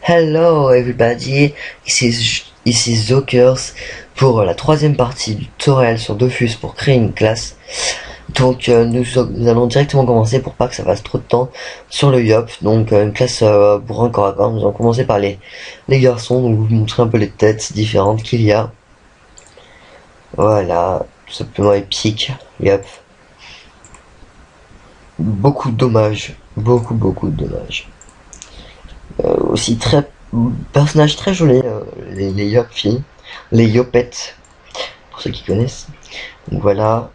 Hello everybody, ici Zokers pour la troisième partie du tutoriel sur Dofus pour créer une classe. Donc nous allons directement commencer pour pas que ça fasse trop de temps sur le Yop. Donc une classe pour un corps à corps. Nous allons commencer par les garçons, donc vous montrer un peu les têtes différentes qu'il y a. Voilà, tout simplement épique, Yop. Beaucoup de dommages, beaucoup de dommages. Aussi personnages très jolis, les Yop filles, les Yopettes, pour ceux qui connaissent. Donc voilà.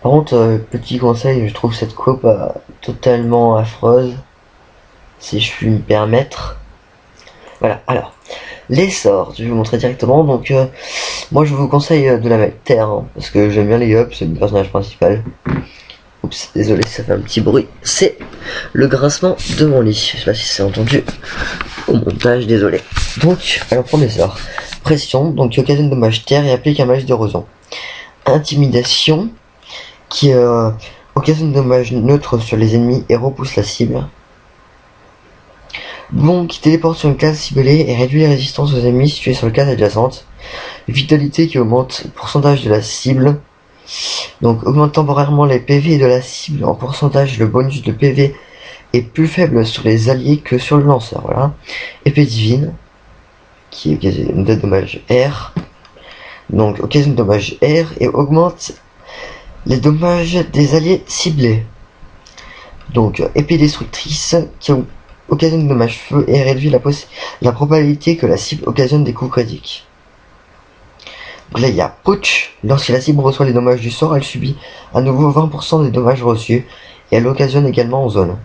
Par contre, petit conseil, je trouve cette coupe totalement affreuse, si je puis me permettre. Voilà, alors, les sorts, je vais vous montrer directement. Donc, moi je vous conseille de la mettre terre, hein, parce que j'aime bien les Yop, c'est le personnage principal. Oups, désolé, ça fait un petit bruit. C'est le grincement de mon lit. Je sais pas si c'est entendu au montage, désolé. Donc, alors premier sort. Pression, donc qui occasionne dommage terre et applique un magie d'érosion. Intimidation, qui occasionne dommage neutre sur les ennemis et repousse la cible. Bon, qui téléporte sur une case ciblée et réduit les résistances aux ennemis situés sur la case adjacente. Vitalité qui augmente le pourcentage de la cible. Donc augmente temporairement les PV de la cible en pourcentage. Le bonus de PV est plus faible sur les alliés que sur le lanceur. Voilà. Épée divine, qui occasionne des dommages R. Donc occasionne dommages R et augmente les dommages des alliés ciblés. Donc épée destructrice, qui occasionne dommages feu et réduit la probabilité que la cible occasionne des coups critiques. Donc là il y a Putsch. Lorsque la cible reçoit les dommages du sort, elle subit à nouveau 20% des dommages reçus et elle occasionne également en zone.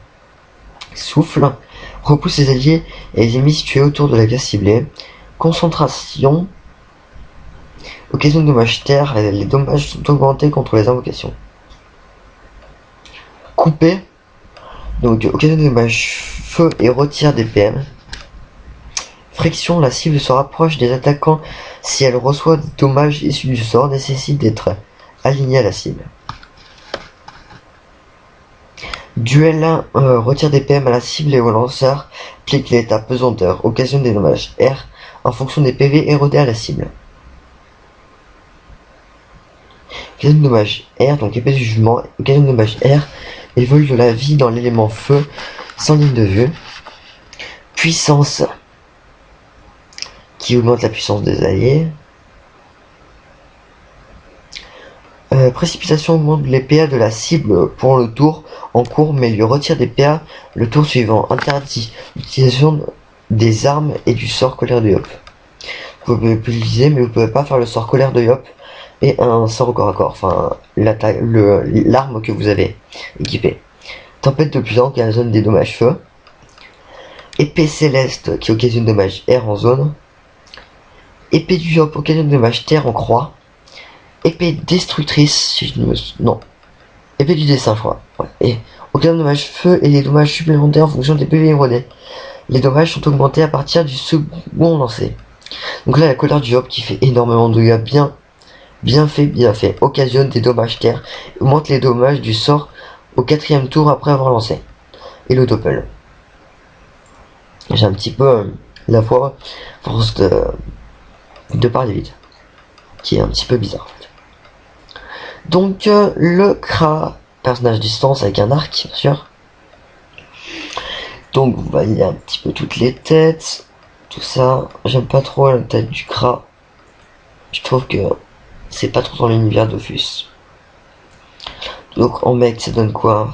Souffle repousse les alliés et les ennemis situés autour de la case ciblée. Concentration occasionne dommages terre et les dommages sont augmentés contre les invocations. Couper, donc occasionne dommages feu et retire des PM. Friction, la cible se rapproche des attaquants si elle reçoit des dommages issus du sort, nécessite d'être alignée à la cible. Duel 1 retire des PM à la cible et au lanceur, applique l'état pesanteur, occasionne des dommages R en fonction des PV érodés à la cible. Occasionne dommage R, donc épée du jugement, occasionne dommage R et vole de la vie dans l'élément feu sans ligne de vue. Puissance, qui augmente la puissance des alliés. Précipitation augmente les PA de la cible pour le tour en cours mais lui retire des PA le tour suivant. Interdit l'utilisation des armes et du sort colère de Yop. Vous pouvez l'utiliser mais vous pouvez pas faire le sort colère de Yop et un sort au corps à corps, enfin l'arme que vous avez équipée. Tempête de puissance qui occasionne des dommages feu. Épée céleste qui occasionne dommages R en zone. Épée du Yop occasionne dommages terre en croix. Épée destructrice, si je ne me... Non. Épée du dessin, je crois. Ouais. Et occasionne dommages feu et des dommages supplémentaires en fonction des PV érodés. Les dommages sont augmentés à partir du second lancé. Donc là, la colère du Yop qui fait énormément de dégâts, bien fait, occasionne des dommages terre, augmente les dommages du sort au 4e tour après avoir lancé. Et le doppel. J'ai un petit peu la voix, force de parler vite, qui est un petit peu bizarre en fait. Donc le Kra, personnage distance avec un arc bien sûr. Donc vous voyez un petit peu toutes les têtes, tout ça. J'aime pas trop la tête du Kra. Je trouve que c'est pas trop dans l'univers d'Ofus. Donc en mec ça donne quoi?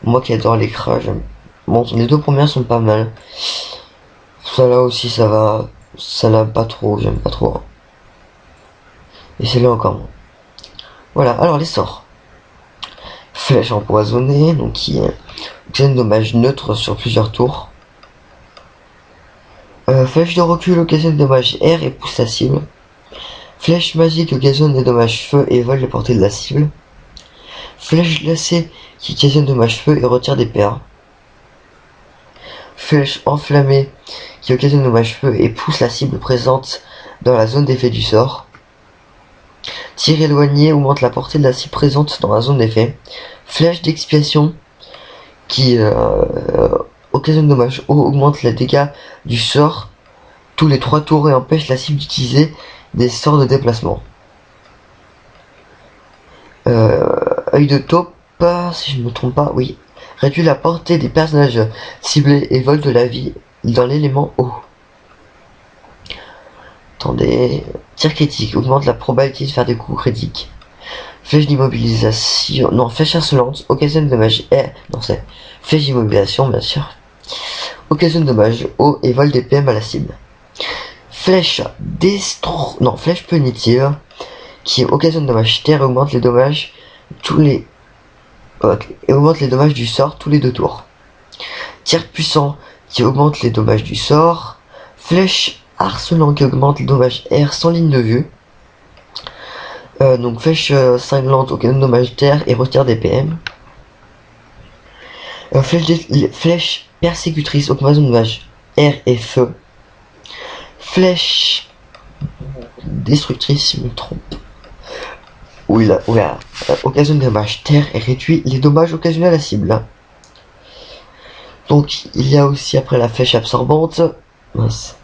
Moi qui adore les Kra, j'aime. Bon, les deux premières sont pas mal. Ça là aussi ça va. Ça là pas trop, j'aime pas trop. Et c'est là encore moins. Voilà, alors les sorts. Flèche empoisonnée, donc qui occasionne dommage neutre sur plusieurs tours. Flèche de recul occasionne dommage R et pousse la cible. Flèche magique occasionne des dommages feu et vole les portées de la cible. Flèche glacée qui occasionne dommage feu et retire des PA. Flèche enflammée qui occasionne dommage feu et pousse la cible présente dans la zone d'effet du sort. Tir éloigné augmente la portée de la cible présente dans la zone d'effet. Flèche d'expiation qui occasionne dommage eau, augmente les dégâts du sort tous les 3 tours et empêche la cible d'utiliser des sorts de déplacement. Œil de taupe, si je ne me trompe pas, oui. Réduit la portée des personnages ciblés et vole de la vie dans l'élément eau. Attendez. Tir critique, augmente la probabilité de faire des coups critiques. Flèche d'immobilisation, non, flèche insolente, occasionne dommage non, c'est flèche d'immobilisation, bien sûr. Occasionne dommage eau et vole des PM à la cible. Flèche flèche punitive, qui occasionne dommage terre et augmente les dommages augmente les dommages du sort tous les 2 tours. Tir puissant, qui augmente les dommages du sort. Flèche harcelant, qui augmente les dommages air sans ligne de vue. Donc flèche cinglante, occasionne dommage terre et retire des PM. Flèche persécutrice, augmente dommage air et feu. Flèche destructrice, si je me trompe. Oui, là, occasionne des dommages terre et réduit les dommages occasionnés à la cible. Donc, il y a aussi après la flèche absorbante. Mince.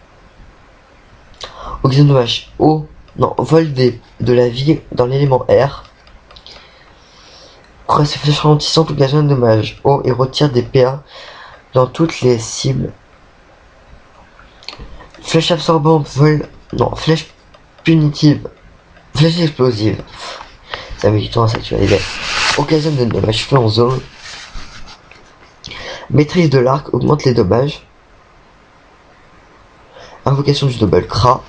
Occasionne dommage eau. Non, vol de la vie dans l'élément air. Après, ces flèches ralentissantes occasionnent dommage eau et retire des PA dans toutes les cibles. Flèche absorbante, vol. Non, flèche punitive. Flèche explosive. Ça met du temps à s'actualiser. Occasionne de dommages faits en zone. Maîtrise de l'arc augmente les dommages. Invocation du double Kra.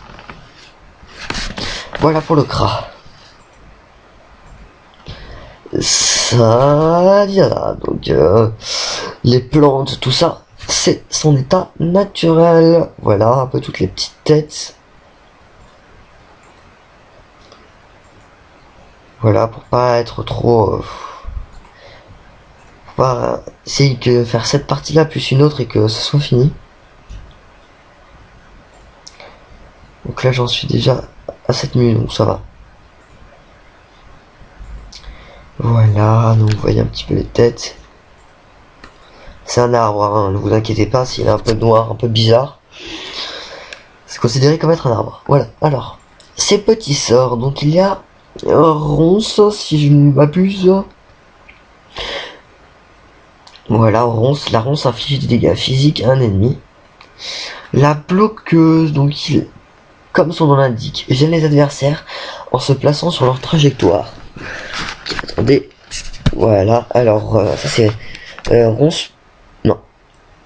Voilà pour le Kra. Ça dira. Donc les plantes, tout ça, c'est son état naturel. Voilà un peu toutes les petites têtes. Voilà, pour pas être trop... pour pas essayer de faire cette partie-là plus une autre et que ce soit fini. Donc là, j'en suis déjà à 7 minutes, donc ça va. Voilà, donc vous voyez un petit peu les têtes. C'est un arbre, hein, ne vous inquiétez pas s'il est un peu noir, un peu bizarre. C'est considéré comme être un arbre. Voilà, alors, ces petits sorts, donc il y a... Ronce, si je ne m'abuse. Voilà, ronce. La ronce inflige des dégâts physiques à un ennemi. La bloqueuse, donc comme son nom l'indique, gêne les adversaires en se plaçant sur leur trajectoire. Attendez. Voilà, alors ça c'est ronce. Non.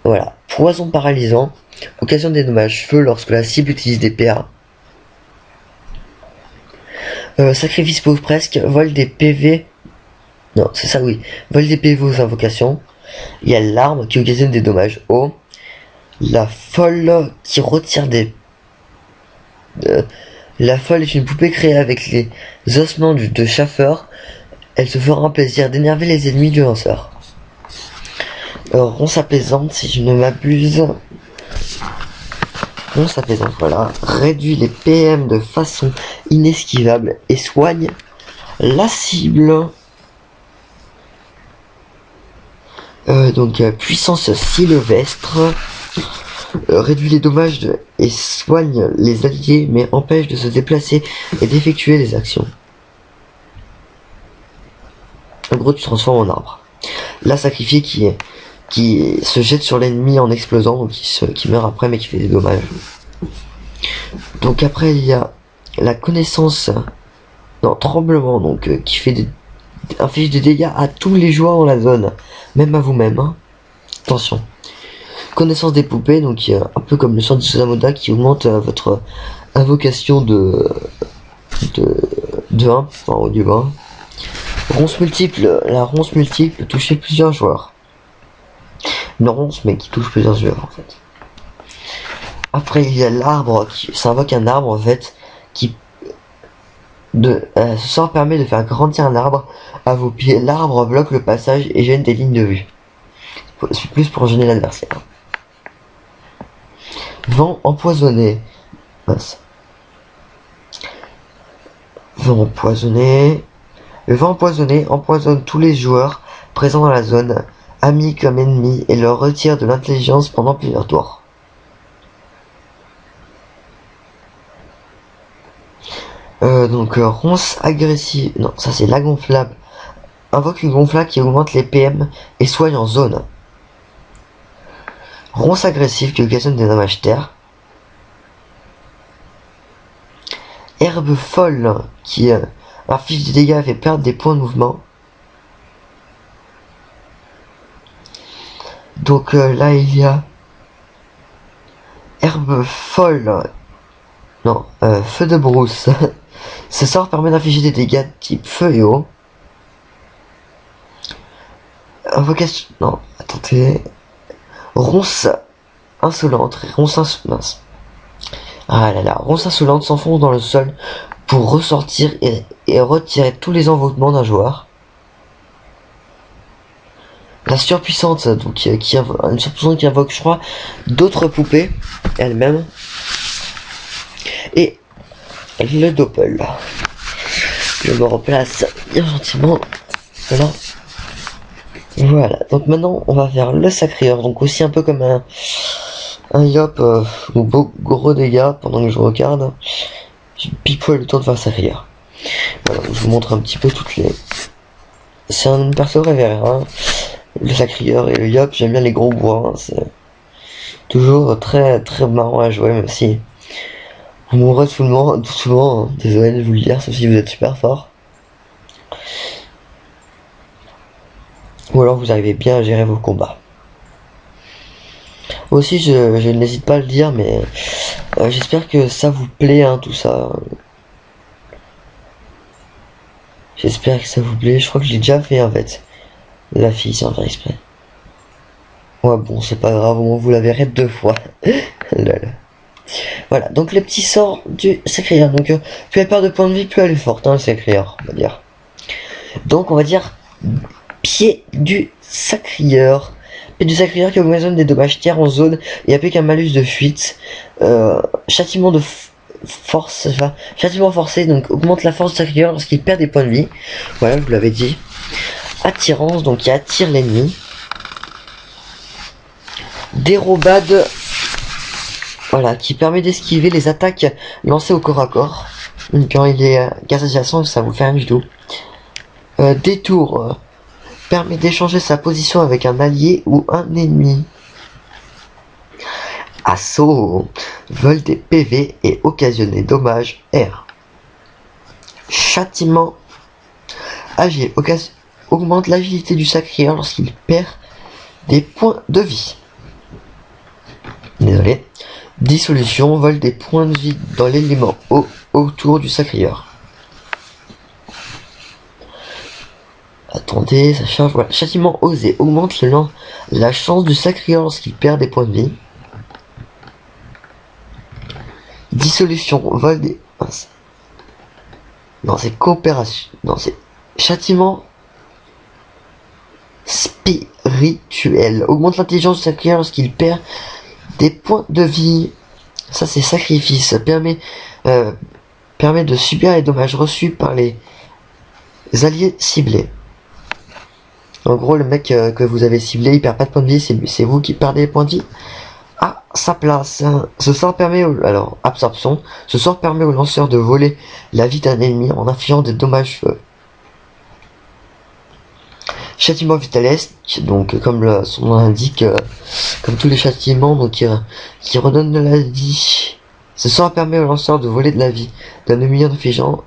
Voilà. Poison paralysant. Occasionne des dommages feu lorsque la cible utilise des PA. Sacrifice pauvre presque, vol des PV. Non, c'est ça, oui. Vol des PV aux invocations. Il y a l'arme qui occasionne des dommages hauts. La folle qui retire des... la folle est une poupée créée avec les ossements de Schaffer. Elle se fera un plaisir d'énerver les ennemis du lanceur. Ronce apaisante, si je ne m'abuse. Ronce apaisante, voilà. Réduit les PM de façon inesquivable et soigne la cible. Puissance sylvestre. Réduit les dommages et soigne les alliés, mais empêche de se déplacer et d'effectuer les actions. En gros, tu te transformes en arbre. La sacrifié qui se jette sur l'ennemi en explosant, donc qui meurt après mais qui fait des dommages. Donc après il y a la connaissance tremblement, donc qui fait inflige des dégâts à tous les joueurs dans la zone, même à vous-même. Hein. Attention. Connaissance des poupées, donc un peu comme le sort de Susamoda qui augmente votre invocation de 1, enfin au niveau 1. Ronce multiple, la ronce multiple toucher plusieurs joueurs. Une ronce mais qui touche plusieurs joueurs en fait. Après il y a l'arbre ça invoque un arbre en fait ce sort permet de faire grandir un arbre à vos pieds. L'arbre bloque le passage et gêne des lignes de vue. C'est plus pour gêner l'adversaire. Vent empoisonné. Mince. Vent empoisonné. Le vent empoisonné empoisonne tous les joueurs présents dans la zone amis comme ennemis et leur retire de l'intelligence pendant plusieurs tours. Ronce agressive, non, ça c'est la gonflable. Invoque une gonflable qui augmente les PM et soigne en zone. Ronce agressive qui occasionne des dommages terre. Herbe folle qui inflige des dégâts et fait perdre des points de mouvement. Donc là il y a herbe folle. Non, feu de brousse. Ce sort permet d'infliger des dégâts type feu et eau. Invocation. Non, attendez. Ronce insolente. Mince. Ah là là. Ronce insolente s'enfonce dans le sol pour ressortir et retirer tous les envoûtements d'un joueur. La surpuissante, donc une surpuissante qui invoque, je crois, d'autres poupées elle-même. Et le doppel. Je me replace bien gentiment. Voilà. Voilà. Donc maintenant, on va faire le sacrieur. Donc aussi un peu comme un yop beau gros dégâts pendant que je regarde. J'ai pile poil le temps de faire le sacrieur. Voilà. Je vous montre un petit peu toutes les. C'est un perso révérend. Hein. Le sacrieur et le yop, j'aime bien les gros bois. Hein. C'est toujours très très marrant à jouer, même si vous mourrez tout souvent. Hein. Désolé de vous le dire, sauf si vous êtes super fort. Ou alors vous arrivez bien à gérer vos combats. Aussi, je n'hésite pas à le dire, mais j'espère que ça vous plaît, hein, tout ça. J'espère que ça vous plaît. Je crois que je l'ai déjà fait, en fait. La fille, sans faire exprès. Ouais, bon, c'est pas grave, au moins vous la verrez 2 fois. Lol. Voilà, donc le petit sort du sacrieur. Donc, plus elle perd de points de vie, plus elle est forte, hein, le sacrieur, on va dire. Donc, on va dire pied du sacrieur. Pied du sacrieur qui augmente des dommages tiers en zone et applique un malus de fuite. Châtiment de force, enfin, châtiment forcé, donc augmente la force du sacrieur lorsqu'il perd des points de vie. Voilà, je vous l'avais dit. Attirance, donc il attire l'ennemi. Dérobade, voilà, qui permet d'esquiver les attaques lancées au corps à corps. Quand il est gaz adjacent, ça vous fait rien du tout. Détour, permet d'échanger sa position avec un allié ou un ennemi. Assaut, vole des PV et occasionner dommages R. Châtiment, agile, augmente l'agilité du sacrieur lorsqu'il perd des points de vie. Désolé. Dissolution, vole des points de vie dans l'élément eau autour du sacrieur. Attendez, ça charge. Voilà. Châtiment osé augmente la chance du sacrieur lorsqu'il perd des points de vie. Dissolution, vol des. Non, c'est coopération. Non, c'est châtiment spirituel. Augmente l'intelligence du sacrieur lorsqu'il perd des points de vie. Ça, c'est sacrifice. Ça permet de subir les dommages reçus par les alliés ciblés. En gros, le mec que vous avez ciblé, il perd pas de points de vie, c'est vous qui perdez les points de vie à sa place. Ce sort permet absorption. Ce sort permet au lanceur de voler la vie d'un ennemi en infligeant des dommages feu. Châtiment vitalesque, donc comme son nom l'indique, comme tous les châtiments, donc qui redonne de la vie. Ce sort permet au lanceur de voler de la vie d'un ennemi en infligeant,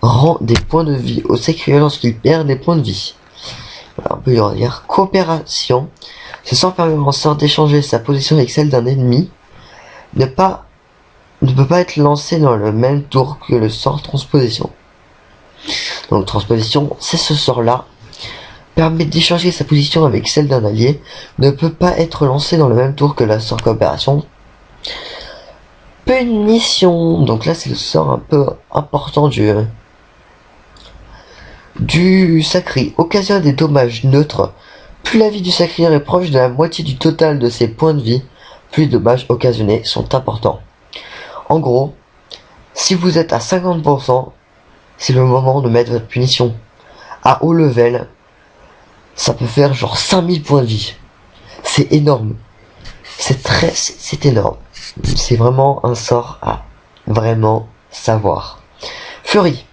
rend des points de vie au sacrieur lorsqu'il perd des points de vie. Voilà, on peut leur dire coopération. Ce sort permet au lanceur d'échanger sa position avec celle d'un ennemi. Ne peut pas être lancé dans le même tour que le sort transposition. Donc transposition, c'est ce sort-là. Permet d'échanger sa position avec celle d'un allié. Ne peut pas être lancé dans le même tour que la sort coopération. Punition. Donc là, c'est le sort un peu important du sacré. Occasionne des dommages neutres. Plus la vie du sacrieur est proche de la moitié du total de ses points de vie, plus les dommages occasionnés sont importants. En gros, si vous êtes à 50%, c'est le moment de mettre votre punition à haut level ça peut faire genre 5000 points de vie. C'est énorme. C'est énorme. C'est vraiment un sort à vraiment savoir. Furie.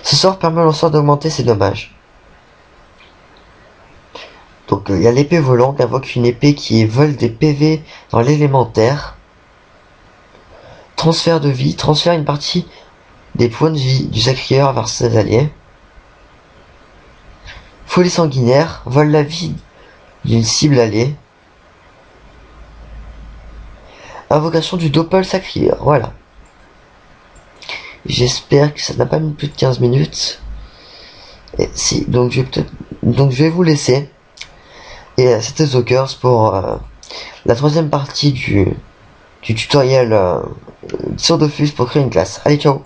Ce sort permet au lanceur d'augmenter ses dommages. Donc il y a l'épée volante qui invoque une épée qui vole des PV dans l'élémentaire. Transfert de vie, transfère une partie des points de vie du sacrieur vers ses alliés. Folie sanguinaire, vole la vie d'une cible alliée. Invocation du Doppel sacrieur, voilà. J'espère que ça n'a pas mis plus de 15 minutes. Et si, donc je vais vous laisser. Et c'était Zokers pour la troisième partie du tutoriel sur Dofus pour créer une classe. Allez, ciao!